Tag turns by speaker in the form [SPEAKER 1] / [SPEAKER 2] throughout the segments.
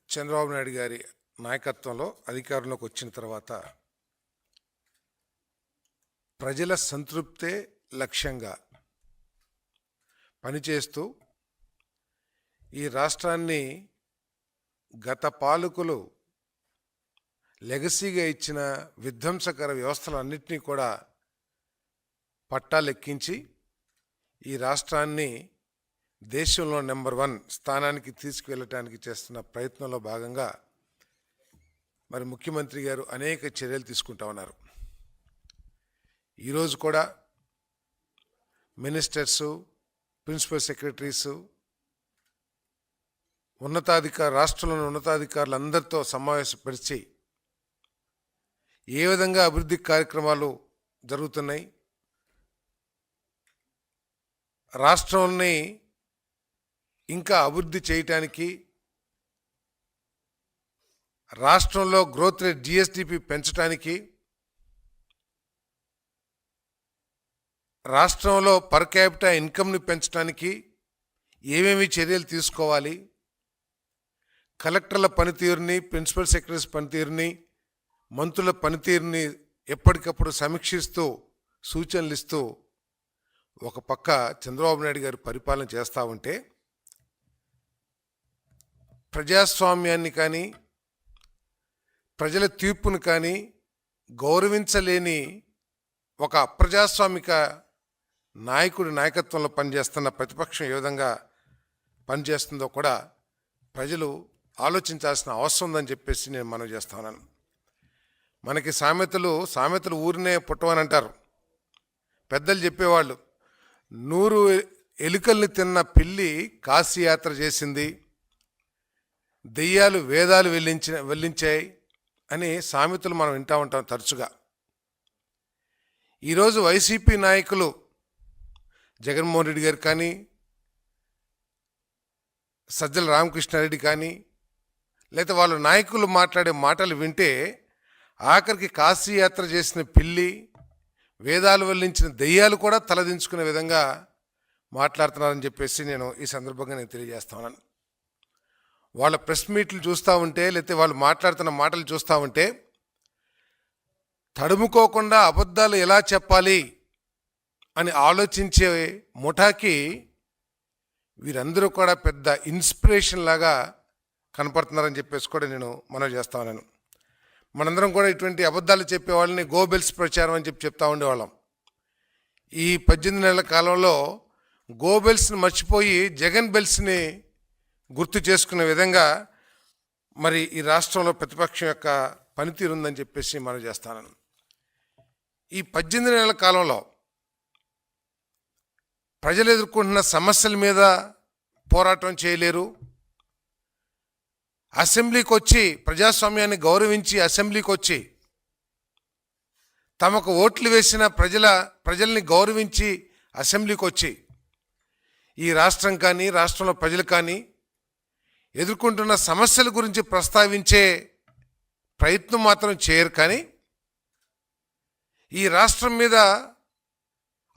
[SPEAKER 1] చంద్రబాబు నాయుడు గారి నాయకత్వంలో అధికారంలోకి వచ్చిన తర్వాత ప్రజల సంతృప్తే లక్ష్యంగా పనిచేస్తూ ఈ రాష్ట్రాన్ని గత పాలకులు లెగసీగా ఇచ్చిన విధ్వంసకర వ్యవస్థలన్నింటినీ కూడా పట్టాలెక్కించి ఈ రాష్ట్రాన్ని దేశంలో నెంబర్ 1 స్థానానికి తీసుకువెళ్ళటానికి చేస్తున్న ప్రయత్నంలో భాగంగా మరి ముఖ్యమంత్రి గారు అనేక చర్యలు తీసుకుంటా ఉన్నారు. ఈరోజు కూడా మినిస్టర్సు, ప్రిన్సిపల్ సెక్రటరీసు, రాష్ట్రంలోని ఉన్నతాధికారులందరితో సమావేశపరిచి ఏ విధంగా అభివృద్ధి కార్యక్రమాలు జరుగుతున్నాయి, రాష్ట్రాన్ని ఇంకా అభివృద్ధి చేయటానికి రాష్ట్రంలో గ్రోత్ రేట్ జిఎస్డిపి పెంచడానికి, రాష్ట్రంలో పర్ క్యాపిటా ఇన్కమ్ని పెంచడానికి ఏమేమి చర్యలు తీసుకోవాలి, కలెక్టర్ల పనితీరుని, ప్రిన్సిపల్ సెక్రటరీస్ పనితీరుని, మంత్రుల పనితీరుని ఎప్పటికప్పుడు సమీక్షిస్తూ సూచనలు ఇస్తూ ఒక పక్క చంద్రబాబు నాయుడు గారు పరిపాలన చేస్తూ ఉంటే ప్రజాస్వామ్యాన్ని కానీ ప్రజల తీర్పును కానీ గౌరవించలేని ఒక అప్రజాస్వామిక నాయకుడి నాయకత్వంలో పనిచేస్తున్న ప్రతిపక్షం ఏ విధంగా పనిచేస్తుందో కూడా ప్రజలు ఆలోచించాల్సిన అవసరం ఉందని చెప్పేసి నేను మనవి చేస్తున్నాను. మనకి సామెతలు ఊరినే పుట్టవని అంటారు. పెద్దలు చెప్పేవాళ్ళు, 100 ఎలుకల్ని తిన్న పిల్లి కాశీ యాత్ర చేసింది, దెయ్యాలు వేదాలు వెల్లించాయి అని సామెతలు మనం వింటూ ఉంటాం తరచుగా. ఈరోజు వైసీపీ నాయకులు జగన్మోహన్ రెడ్డి గారు కానీ, సజ్జల రామకృష్ణారెడ్డి కానీ, లేదా వాళ్ళ నాయకులు మాట్లాడే మాటలు వింటే ఆఖరికి కాశీ యాత్ర చేసిన పిల్లి, వేదాలు వెల్లించిన దెయ్యాలు కూడా తలదించుకునే విధంగా మాట్లాడుతున్నారని చెప్పేసి నేను ఈ సందర్భంగా తెలియజేస్తున్నాను. వాళ్ళ ప్రెస్ మీట్లు చూస్తూ ఉంటే, లేకపోతే వాళ్ళు మాట్లాడుతున్న మాటలు చూస్తూ ఉంటే తడుముకోకుండా అబద్ధాలు ఎలా చెప్పాలి అని ఆలోచించే ముఠాకి వీరందరూ కూడా పెద్ద ఇన్స్పిరేషన్ లాగా కనపడుతున్నారని చెప్పేసి కూడా నేను మనవి చేస్తా ఉన్నాను. మనందరం కూడా ఇటువంటి అబద్ధాలు చెప్పే వాళ్ళని గోబెల్స్ ప్రచారం అని చెప్తా ఉండేవాళ్ళం. ఈ 18 నెలల కాలంలో గోబెల్స్ని మర్చిపోయి జగన్ బెల్స్ని గుర్తు చేసుకునే విధంగా మరి ఈ రాష్ట్రంలో ప్రతిపక్షం యొక్క పనితీరు ఉందని చెప్పేసి మనం చేస్తాను. ఈ 18 నెలల కాలంలో ప్రజలు ఎదుర్కొంటున్న సమస్యల మీద పోరాటం చేయలేరు. అసెంబ్లీకి వచ్చి ప్రజాస్వామ్యాన్ని గౌరవించి అసెంబ్లీకి వచ్చి తమకు ఓట్లు వేసిన ప్రజల్ని గౌరవించి అసెంబ్లీకి వచ్చి ఈ రాష్ట్రం కానీ రాష్ట్రంలో ప్రజలు కానీ ఎదుర్కొంటున్న సమస్యల గురించి ప్రస్తావించే ప్రయత్నం మాత్రం చేయరు. కానీ ఈ రాష్ట్రం మీద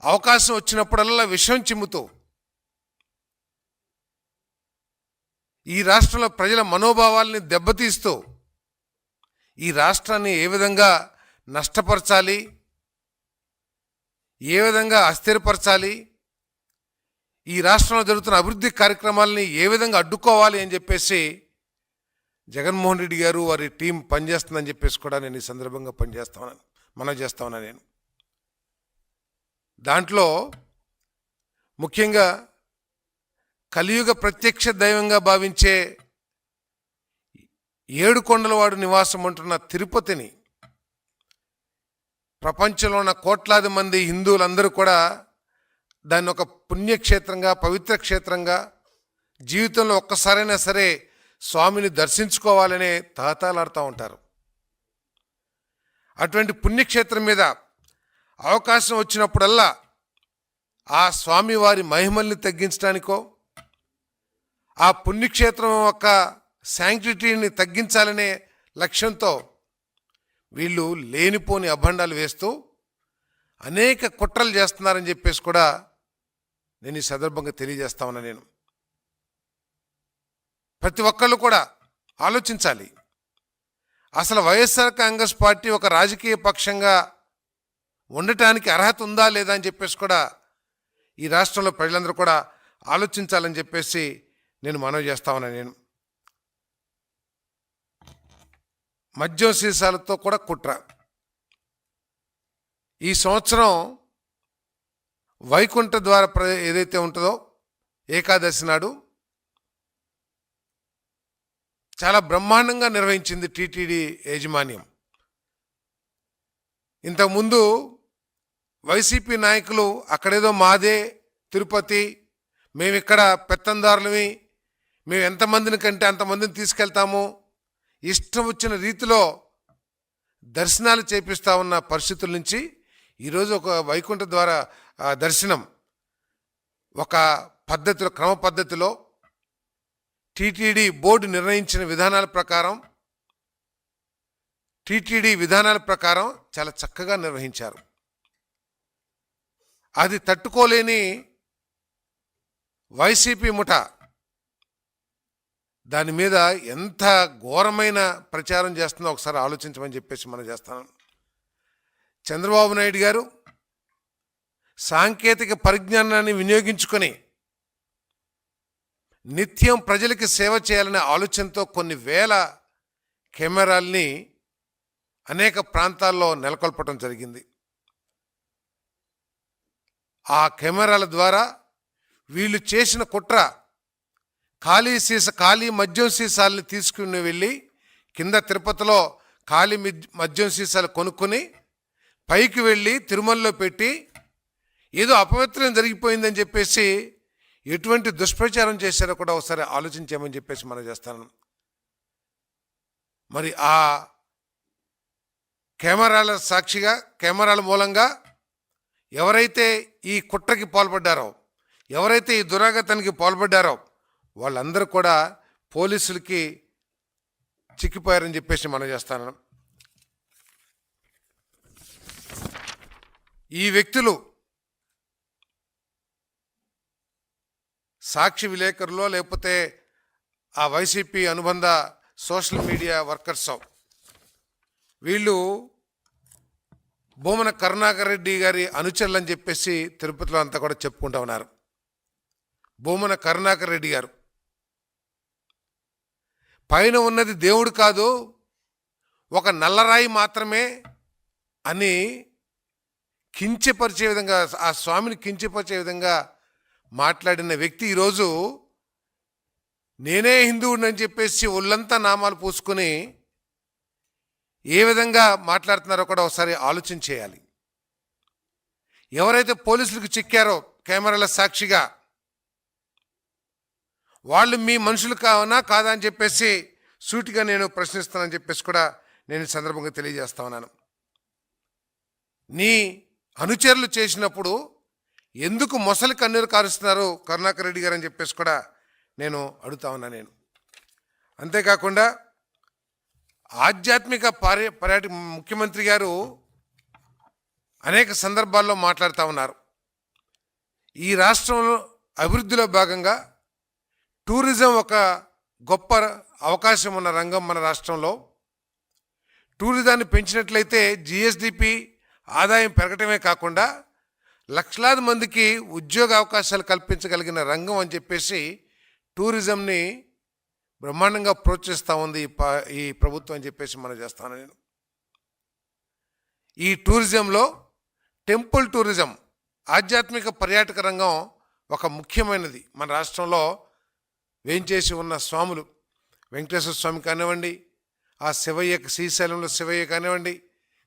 [SPEAKER 1] అవకాశం వచ్చినప్పుడల్లా విషం చిమ్ముతూ ఈ రాష్ట్రంలో ప్రజల మనోభావాల్ని దెబ్బతీస్తూ ఈ రాష్ట్రాన్ని ఏ విధంగా నష్టపరచాలి, ఏ విధంగా అస్థిరపరచాలి, ఈ రాష్ట్రంలో జరుగుతున్న అభివృద్ధి కార్యక్రమాలని ఏ విధంగా అడ్డుకోవాలి అని చెప్పేసి జగన్మోహన్ రెడ్డి గారు వారి టీం పనిచేస్తుందని చెప్పేసి కూడా నేను ఈ సందర్భంగా మనం చేస్తా ఉన్నాను. నేను దాంట్లో ముఖ్యంగా కలియుగ ప్రత్యక్ష దైవంగా భావించే 7 కొండలవాడు నివాసం ఉంటున్న తిరుపతిని ప్రపంచంలో ఉన్న కోట్లాది మంది హిందువులందరూ కూడా దాన్ని ఒక పుణ్యక్షేత్రంగా, పవిత్ర క్షేత్రంగా, జీవితంలో ఒక్కసారైనా సరే స్వామిని దర్శించుకోవాలనే తహతలాడుతూ ఉంటారు. అటువంటి పుణ్యక్షేత్రం మీద అవకాశం వచ్చినప్పుడల్లా ఆ స్వామి వారి మహిమల్ని తగ్గించడానికో, ఆ పుణ్యక్షేత్రం యొక్క శాంక్టిటీని తగ్గించాలనే లక్ష్యంతో వీళ్ళు లేనిపోని అభండాలు వేస్తూ అనేక కుట్రలు చేస్తున్నారని చెప్పేసి కూడా నేను ఈ సందర్భంగా తెలియజేస్తా ఉన్నా. నేను ప్రతి ఒక్కళ్ళు కూడా ఆలోచించాలి. అసలు వైఎస్ఆర్ కాంగ్రెస్ పార్టీ ఒక రాజకీయ పక్షంగా ఉండటానికి అర్హత ఉందా లేదా అని చెప్పేసి కూడా ఈ రాష్ట్రంలో ప్రజలందరూ కూడా ఆలోచించాలని చెప్పేసి నేను మనవి చేస్తా ఉన్నాను. నేను మద్యం సీసాలతో కూడా కుట్ర. ఈ సంవత్సరం వైకుంఠ ద్వార ఏదైతే ఉంటుందో ఏకాదశి నాడు చాలా బ్రహ్మాండంగా నిర్వహించింది టీటీడీ యాజమాన్యం. ఇంతకుముందు వైసీపీ నాయకులు అక్కడేదో మాదే తిరుపతి, మేమిక్కడ పెత్తందారులమి, మేము ఎంతమందిని కంటే అంతమందిని తీసుకెళ్తాము, ఇష్టం వచ్చిన రీతిలో దర్శనాలు చేపిస్తూ ఉన్న పరిస్థితుల నుంచి ఈరోజు ఒక వైకుంఠ ద్వారా దర్శనం ఒక పద్ధతిలో, క్రమ పద్ధతిలో టీటీడీ బోర్డు నిర్ణయించిన విధానాల ప్రకారం చాలా చక్కగా నిర్వహించారు. అది తట్టుకోలేని వైసీపీ ముఠ దాని మీద ఎంత ఘోరమైన ప్రచారం చేస్తుందో ఒకసారి ఆలోచించమని చెప్పేసి మనం చేస్తాను. చంద్రబాబు నాయుడు గారు సాంకేతిక పరిజ్ఞానాన్ని వినియోగించుకొని నిత్యం ప్రజలకి సేవ చేయాలనే ఆలోచనతో కొన్ని వేల కెమెరాల్ని అనేక ప్రాంతాల్లో నెలకొల్పడం జరిగింది. ఆ కెమెరాల ద్వారా వీళ్ళు చేసిన కుట్ర ఖాళీ మద్యం సీసాలని తీసుకుని వెళ్ళి కింద తిరుపతిలో ఖాళీ మద్యం సీసాలు కొనుక్కొని పైకి వెళ్ళి తిరుమలలో పెట్టి ఏదో అపవిత్రం జరిగిపోయిందని చెప్పేసి ఎటువంటి దుష్ప్రచారం చేశారో కూడా ఒకసారి ఆలోచించామని చెప్పేసి మనం చేస్తాను. మరి ఆ కెమెరాల సాక్షిగా, కెమెరాల మూలంగా ఎవరైతే ఈ కుట్రకి పాల్పడ్డారో, ఎవరైతే ఈ దురాగతానికి పాల్పడ్డారో వాళ్ళందరూ కూడా పోలీసులకి చిక్కిపోయారని చెప్పేసి మనం చేస్తాను. ఈ వ్యక్తులు సాక్షి విలేకరులో లేకపోతే ఆ వైసీపీ అనుబంధ సోషల్ మీడియా వర్కర్స్, వీళ్ళు భూమన కరుణాకర్ రెడ్డి గారి అనుచరులు అని చెప్పేసి తిరుపతిలో అంతా కూడా చెప్పుకుంటూ ఉన్నారు. భూమన కరుణాకర్ రెడ్డి గారు పైన ఉన్నది దేవుడు కాదు, ఒక నల్లరాయి మాత్రమే అని కించపరిచే విధంగా, ఆ స్వామిని కించపరిచే విధంగా మాట్లాడిన వ్యక్తి ఈరోజు నేనే హిందువుని అని చెప్పేసి ఒళ్ళంతా నామాలు పూసుకొని ఏ విధంగా మాట్లాడుతున్నారో కూడా ఒకసారి ఆలోచన చేయాలి. ఎవరైతే పోలీసులకు చిక్కారో కెమెరాల సాక్షిగా, వాళ్ళు మీ మనుషులు కాదా అని చెప్పేసి సూటిగా నేను ప్రశ్నిస్తానని చెప్పేసి కూడా నేను ఈ సందర్భంగా తెలియజేస్తా ఉన్నాను. నీ అనుచరులు చేసినప్పుడు ఎందుకు మొసలి కన్నీరు కారుస్తున్నారు కరుణాకర్ రెడ్డి గారు అని చెప్పేసి కూడా నేను అడుగుతా ఉన్నా. నేను అంతేకాకుండా ఆధ్యాత్మిక పర్యాటక ముఖ్యమంత్రి గారు అనేక సందర్భాల్లో మాట్లాడుతూ ఉన్నారు. ఈ రాష్ట్రంలో అభివృద్ధిలో భాగంగా టూరిజం ఒక గొప్ప అవకాశం ఉన్న రంగం మన రాష్ట్రంలో. టూరిజాన్ని పెంచినట్లయితే జిఎస్డిపి ఆదాయం పెరగటమే కాకుండా లక్షలాది మందికి ఉద్యోగ అవకాశాలు కల్పించగలిగిన రంగం అని చెప్పేసి టూరిజంని బ్రహ్మాండంగా ప్రోత్సహిస్తూ ఉంది ఈ ప్రభుత్వం అని చెప్పేసి మనం చేస్తాను. నేను ఈ టూరిజంలో టెంపుల్ టూరిజం, ఆధ్యాత్మిక పర్యాటక రంగం ఒక ముఖ్యమైనది. మన రాష్ట్రంలో వేంచేసి ఉన్న స్వాములు, వెంకటేశ్వర స్వామి కానివ్వండి, ఆ శివయ్య శ్రీశైలంలో శివయ్య కానివ్వండి,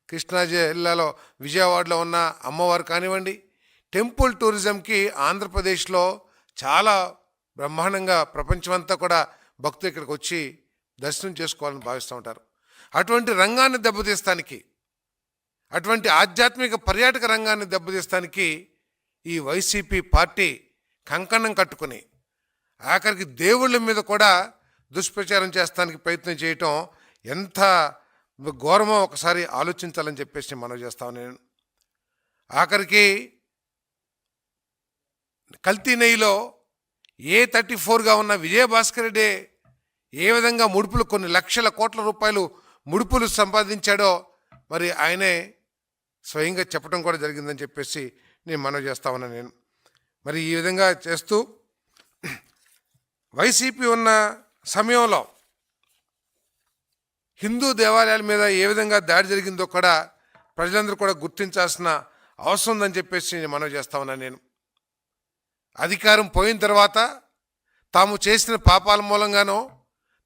[SPEAKER 1] కృష్ణా జిల్లాలో విజయవాడలో ఉన్న అమ్మవారు కానివ్వండి, టెంపుల్ టూరిజంకి ఆంధ్రప్రదేశ్లో చాలా బ్రహ్మాండంగా ప్రపంచమంతా కూడా భక్తులు ఇక్కడికి వచ్చి దర్శనం చేసుకోవాలని భావిస్తూ ఉంటారు. అటువంటి రంగాన్ని దెబ్బతీస్తానికి, అటువంటి ఆధ్యాత్మిక పర్యాటక రంగాన్ని దెబ్బతీస్తానికి ఈ వైసీపీ పార్టీ కంకణం కట్టుకుని ఆఖరికి దేవుళ్ళ మీద కూడా దుష్ప్రచారం చేస్తానికి ప్రయత్నం చేయటం ఎంత ఘోరమో ఒకసారి ఆలోచించాలని చెప్పేసి మనం చేస్తాను. నేను ఆఖరికి కల్తీ నెయ్యిలో A34గా ఉన్న విజయభాస్కర్ రెడ్డి ఏ విధంగా ముడుపులు కొన్ని లక్షల కోట్ల రూపాయలు ముడుపులు సంపాదించాడో మరి ఆయనే స్వయంగా చెప్పడం కూడా జరిగిందని చెప్పేసి నేను మనవి చేస్తా ఉన్నాను. నేను మరి ఈ విధంగా చేస్తూ వైసీపీ ఉన్న సమయంలో హిందూ దేవాలయాల మీద ఏ విధంగా దాడి జరిగిందో కూడా ప్రజలందరూ కూడా గుర్తించాల్సిన అవసరం ఉందని చెప్పేసి నేను మనవి చేస్తా ఉన్నాను. నేను అధికారం పోయిన తర్వాత తాము చేసిన పాపాల మూలంగానో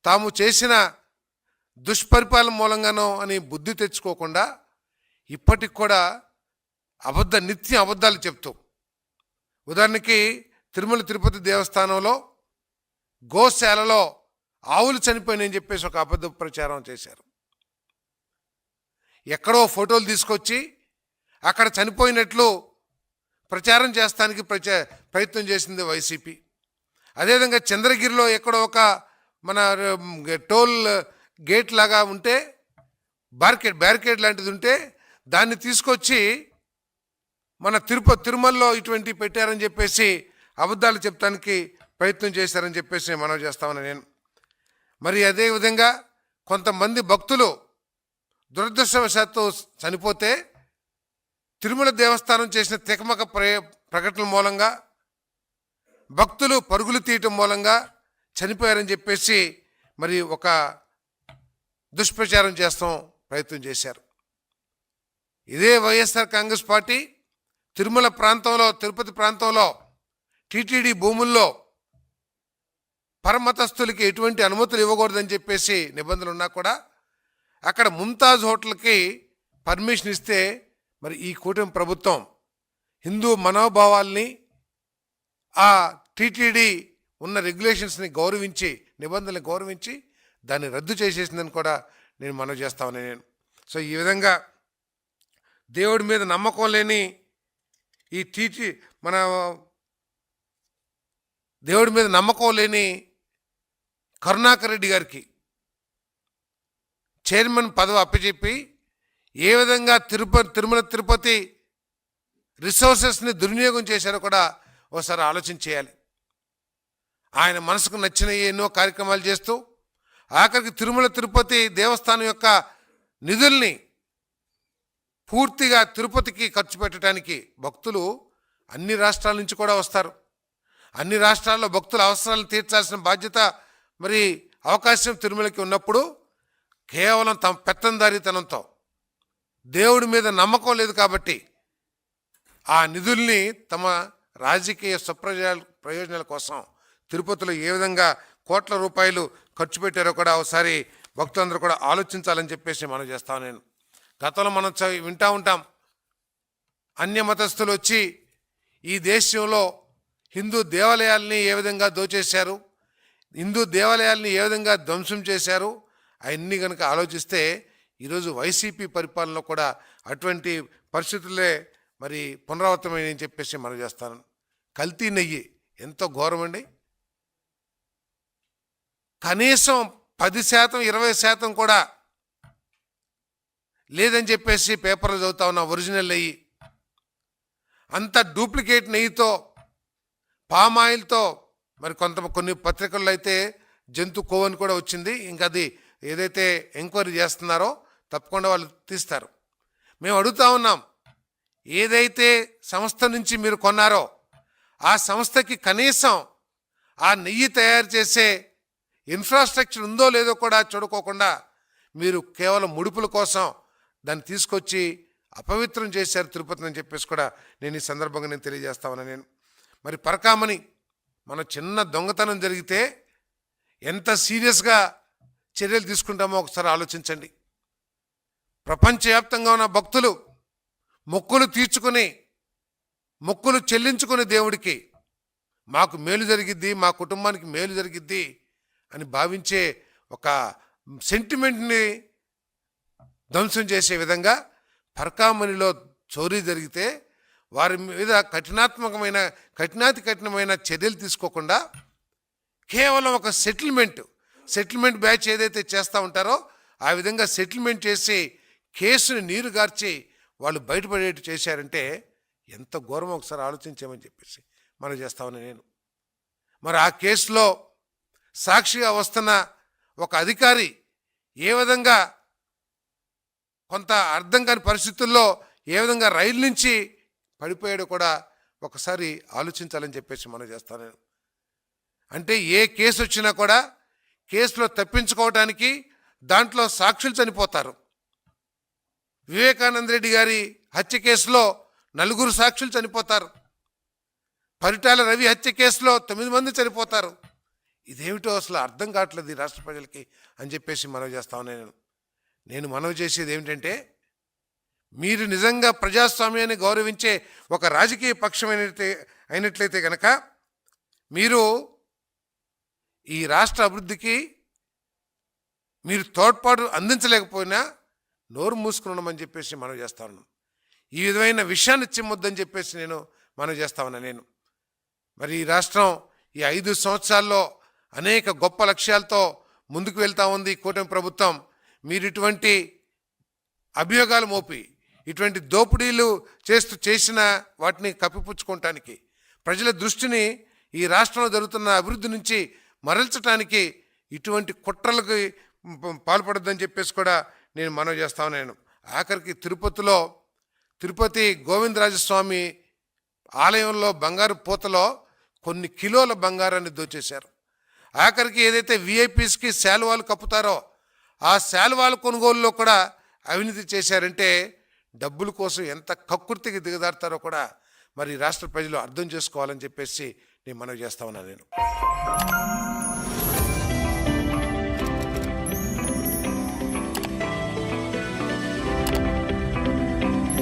[SPEAKER 1] తాము చేసిన దుష్పరిపాలన మూలంగానో అని బుద్ధి తెచ్చుకోకుండా ఇప్పటికి కూడా నిత్యం అబద్ధాలు చెప్తూ, ఉదాహరణకి తిరుమల తిరుపతి దేవస్థానంలో గోశాలలో ఆవులు చనిపోయినాయని చెప్పేసి ఒక అబద్ధ ప్రచారం చేశారు. ఎక్కడో ఫోటోలు తీసుకొచ్చి అక్కడ చనిపోయినట్లు ప్రచారం చేస్తానికి ప్రయత్నం చేసింది వైసీపీ. అదేవిధంగా చంద్రగిరిలో ఎక్కడో ఒక మన టోల్ గేట్ లాగా ఉంటే బ్యారికేడ్ లాంటిది ఉంటే దాన్ని తీసుకొచ్చి మన తిరుమలలో ఇటువంటి పెట్టారని చెప్పేసి అబద్ధాలు చెప్తానికి ప్రయత్నం చేశారని చెప్పేసి నేను మనవి చేస్తామని నేను. మరి అదేవిధంగా కొంతమంది భక్తులు దురదృష్టవశాత్తు చనిపోతే తిరుమల దేవస్థానం చేసిన తెకమక ప్రకటనల మూలంగా భక్తులు పరుగులు తీయటం మూలంగా చనిపోయారని చెప్పేసి మరి ఒక దుష్ప్రచారం చేస్తాం ప్రయత్నం చేశారు. ఇదే వైఎస్ఆర్ కాంగ్రెస్ పార్టీ తిరుమల ప్రాంతంలో తిరుపతి ప్రాంతంలో టీటీడీ భూముల్లో పరమతస్తులకి ఎటువంటి అనుమతులు ఇవ్వకూడదని చెప్పేసి నిబంధనలు ఉన్నా కూడా అక్కడ ముంతాజ్ హోటల్కి పర్మిషన్ ఇస్తే మరి ఈ కూటమి ప్రభుత్వం హిందూ మనోభావాల్ని ఆ టీటీడీ ఉన్న రెగ్యులేషన్స్ని గౌరవించి నిబంధనలు గౌరవించి దాన్ని రద్దు చేసేసిందని కూడా నేను మనవి చేస్తామని నేను. సో ఈ విధంగా దేవుడి మీద నమ్మకం లేని ఈ దేవుడి మీద నమ్మకం లేని కరుణాకర్ రెడ్డి గారికి చైర్మన్ పదవి అప్పచెప్పి ఏ విధంగా తిరుమల తిరుపతి రిసోర్సెస్ని దుర్వినియోగం చేశారో కూడా ఒకసారి ఆలోచన చేయాలి. ఆయన మనసుకు నచ్చిన ఎన్నో కార్యక్రమాలు చేస్తూ ఆఖరికి తిరుమల తిరుపతి దేవస్థానం యొక్క నిధుల్ని పూర్తిగా తిరుపతికి ఖర్చు పెట్టడానికి భక్తులు అన్ని రాష్ట్రాల నుంచి కూడా వస్తారు. అన్ని రాష్ట్రాల్లో భక్తుల అవసరాలను తీర్చాల్సిన బాధ్యత మరి అవకాశం తిరుమలకి ఉన్నప్పుడు కేవలం తమ పెత్తందారీతనంతో దేవుడి మీద నమ్మకం లేదు కాబట్టి ఆ నిధుల్ని తమ రాజకీయ ప్రయోజనాల కోసం తిరుపతిలో ఏ విధంగా కోట్ల రూపాయలు ఖర్చు పెట్టారో కూడా ఒకసారి భక్తులందరూ కూడా ఆలోచించాలని చెప్పేసి మనం చేస్తాం. నేను గతంలో మనం వింటూ ఉంటాం, అన్య మతస్థులు వచ్చి ఈ దేశంలో హిందూ దేవాలయాల్ని ఏ విధంగా దోచేశారు, హిందూ దేవాలయాల్ని ఏ విధంగా ధ్వంసం చేశారు, అవన్నీ కనుక ఆలోచిస్తే ఈరోజు వైసీపీ పరిపాలనలో కూడా అటువంటి పరిస్థితులే మరి పునరావృతమని చెప్పేసి మనం చేస్తాను. కల్తీ నెయ్యి ఎంతో ఘోరం అండి. కనీసం 10% 20% కూడా లేదని చెప్పేసి పేపర్లు చదువుతా ఉన్నా. ఒరిజినల్ నెయ్యి అంత డూప్లికేట్ నెయ్యితో పామాయిల్తో మరి కొన్ని పత్రికల్లో అయితే జంతు కొవ్వు కూడా వచ్చింది. ఇంకా అది ఏదైతే ఎంక్వైరీ చేస్తున్నారో తప్పకుండా వాళ్ళు తీస్తారు. మేము అడుగుతా ఉన్నాం, ఏదైతే సంస్థ నుంచి మీరు కొన్నారో ఆ సంస్థకి కనీసం ఆ నెయ్యి తయారు చేసే ఇన్ఫ్రాస్ట్రక్చర్ ఉందో లేదో కూడా చూడుకోకుండా మీరు కేవలం ముడుపుల కోసం దాన్ని తీసుకొచ్చి అపవిత్రం చేశారు తిరుపతిని అని చెప్పేసి కూడా నేను ఈ సందర్భంగా నేను తెలియజేస్తా ఉన్నా. నేను మరి పరకామణి మన చిన్న దొంగతనం జరిగితే ఎంత సీరియస్గా చర్యలు తీసుకుంటామో ఒకసారి ఆలోచించండి. ప్రపంచవ్యాప్తంగా ఉన్న భక్తులు మొక్కులు చెల్లించుకుని దేవుడికి మాకు మేలు జరిగిద్ది, మా కుటుంబానికి మేలు జరిగిద్ది అని భావించే ఒక సెంటిమెంట్ని ధ్వంసం చేసే విధంగా పరకామణిలో చోరీ జరిగితే వారి మీద కఠినమైన చర్యలు తీసుకోకుండా కేవలం ఒక సెటిల్మెంట్ బ్యాచ్ ఏదైతే చేస్తూ ఉంటారో ఆ విధంగా సెటిల్మెంట్ చేసి కేసుని నీరు గార్చి వాళ్ళు బయటపడేట్టు చేశారంటే ఎంత ఘోరమో ఒకసారి ఆలోచించామని చెప్పేసి మనం చేస్తామని నేను. మరి ఆ కేసులో సాక్షిగా వస్తున్న ఒక అధికారి ఏ విధంగా కొంత అర్థం కాని పరిస్థితుల్లో ఏ విధంగా రైలు నుంచి పడిపోయాడో కూడా ఒకసారి ఆలోచించాలని చెప్పేసి మనం చేస్తాను నేను. అంటే ఏ కేసు వచ్చినా కూడా కేసులో తప్పించుకోవడానికి దాంట్లో సాక్షులు చనిపోతారు. వివేకానంద రెడ్డి గారి హత్య కేసులో 4 సాక్షులు చనిపోతారు. పరిటాల రవి హత్య కేసులో 9 మంది చనిపోతారు. ఇదేమిటో అసలు అర్థం కావట్లేదు ఈ రాష్ట్ర ప్రజలకి అని చెప్పేసి మనవి చేస్తాను నేను మనవి చేసేది ఏమిటంటే, మీరు నిజంగా ప్రజాస్వామ్యాన్ని గౌరవించే ఒక రాజకీయ పక్షం అయినట్లయితే కనుక మీరు ఈ రాష్ట్ర అభివృద్ధికి మీరు తోడ్పాటు అందించలేకపోయినా నోరు మూసుకుని ఉండమని చెప్పేసి మనవి చేస్తాను. ఈ విధమైన విషయాన్ని చిమ్మొద్దని చెప్పేసి నేను మనవి చేస్తా ఉన్నా నేను. మరి ఈ రాష్ట్రం ఈ 5 సంవత్సరాల్లో అనేక గొప్ప లక్ష్యాలతో ముందుకు వెళ్తా ఉంది కూటమి ప్రభుత్వం. మీరు ఇటువంటి అభియోగాలు మోపి ఇటువంటి దోపిడీలు చేసిన వాటిని కప్పిపుచ్చుకోవటానికి, ప్రజల దృష్టిని ఈ రాష్ట్రంలో జరుగుతున్న అభివృద్ధి నుంచి మరల్చడానికి ఇటువంటి కుట్రలకు పాల్పడద్దని చెప్పేసి కూడా నేను మనవి చేస్తాను నేను. ఆఖరికి తిరుపతి గోవిందరాజస్వామి ఆలయంలో బంగారు పూతలో కొన్ని కిలోల బంగారాన్ని దోచేశారు. ఆఖరికి ఏదైతే విఐపీస్కి శాలువాలు కప్పుతారో ఆ శాలువాల కొనుగోలులో కూడా అవినీతి చేశారంటే డబ్బుల కోసం ఎంత కక్కుర్తికి దిగదారుతారో కూడా మరి రాష్ట్ర ప్రజలు అర్థం చేసుకోవాలని చెప్పేసి నేను మనవి చేస్తా ఉన్నాను నేను.